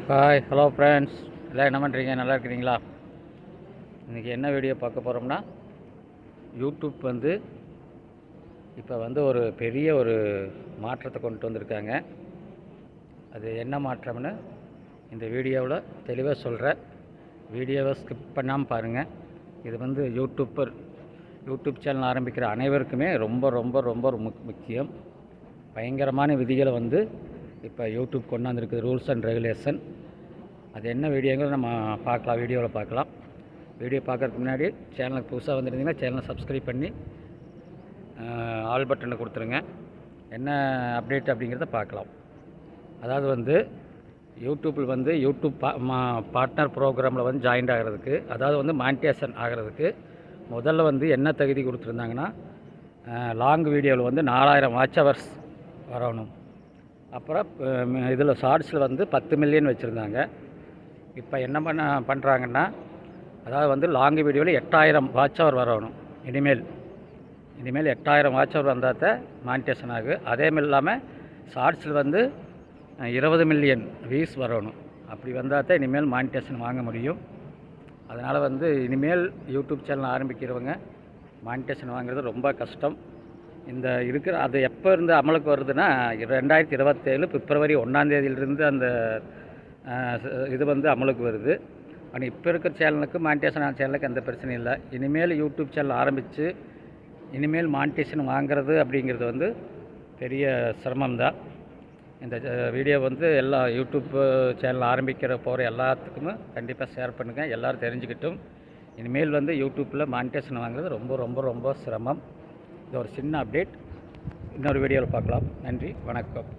Hi hello friends, எல்லாம் என்ன பண்ணுறீங்க? நல்லா இருக்கிறீங்களா? இன்றைக்கி என்ன வீடியோ பார்க்க போகிறோம்னா, யூடியூப் வந்து இப்போ ஒரு பெரிய ஒரு மாற்றத்தை கொண்டு வந்திருக்காங்க. அது என்ன மாற்றம்னு இந்த வீடியோவில் தெளிவாக சொல்கிறேன். வீடியோவை ஸ்கிப் பண்ணாமல் பாருங்கள். இது யூடியூப் சேனல் ஆரம்பிக்கிற அனைவருக்குமே ரொம்ப ரொம்ப ரொம்ப முக்கியம். பயங்கரமான விதிகளை இப்போ யூடியூப் கொண்டு வந்திருக்குது, ரூல்ஸ் அண்ட் ரெகுலேஷன். அது என்ன வீடியோங்கிறது நம்ம பார்க்கலாம், வீடியோவில் பார்க்கலாம். வீடியோ பார்க்குறதுக்கு முன்னாடி சேனலுக்கு புதுசாக வந்துருந்தீங்கன்னா சேனலை சப்ஸ்கிரைப் பண்ணி ஆல் பட்டனை கொடுத்துருங்க. என்ன அப்டேட் அப்படிங்கிறத பார்க்கலாம். அதாவது யூடியூப்பில் யூடியூப் பார்ட்னர் ப்ரோக்ராமில் ஜாயின்ட் ஆகிறதுக்கு, அதாவது மானிட்டேஷன் ஆகிறதுக்கு முதல்ல என்ன தகுதி கொடுத்துருந்தாங்கன்னா, லாங் வீடியோவில் 4000 வாட்ச் ஹவர்ஸ் வரணும். அப்புறம் இதில் ஷார்ட்ஸில் 10 மில்லியன் வச்சுருந்தாங்க. இப்போ என்ன பண்ணுறாங்கன்னா, அதாவது லாங் வீடியோவில் 8000 வாட்ச் ஹவர் வரணும். இனிமேல் 8000 வாட்ச் ஹவர் வந்தால் தான் மானிட்டேஷன் ஆகும். அதேமாதிரி இல்லாமல் ஷார்ட்ஸில் 20 மில்லியன் வியூஸ் வரணும். அப்படி வந்தால் தான் இனிமேல் மானிட்டேஷன் வாங்க முடியும். அதனால் இனிமேல் யூடியூப் சேனல் ஆரம்பிக்கிறவங்க மானிட்டேஷன் வாங்குறது ரொம்ப கஷ்டம். அது எப்போ இருந்து அமலுக்கு வருதுன்னா, 2027 பிப்ரவரி 1ஆம் தேதியிலிருந்து அந்த இது அமலுக்கு வருது. ஆனால் இப்போ இருக்கிற சேனலுக்கு, மானிட்டேஷன் ஆன சேனலுக்கு எந்த பிரச்சனையும் இல்லை. இனிமேல் யூடியூப் சேனல் ஆரம்பித்து இனிமேல் மானிட்டேஷன் வாங்கிறது அப்படிங்கிறது பெரிய சிரமம்தான். இந்த வீடியோ எல்லா யூடியூப் சேனல் ஆரம்பிக்கிற போகிற எல்லாத்துக்குமே கண்டிப்பாக ஷேர் பண்ணுங்கள். எல்லோரும் தெரிஞ்சுக்கிட்டும். இனிமேல் யூடியூப்பில் மானிட்டேஷன் வாங்குறது ரொம்ப ரொம்ப ரொம்ப சிரமம். இது ஒரு சின்ன அப்டேட். இன்னொரு வீடியோவில் பார்க்கலாம். நன்றி, வணக்கம்.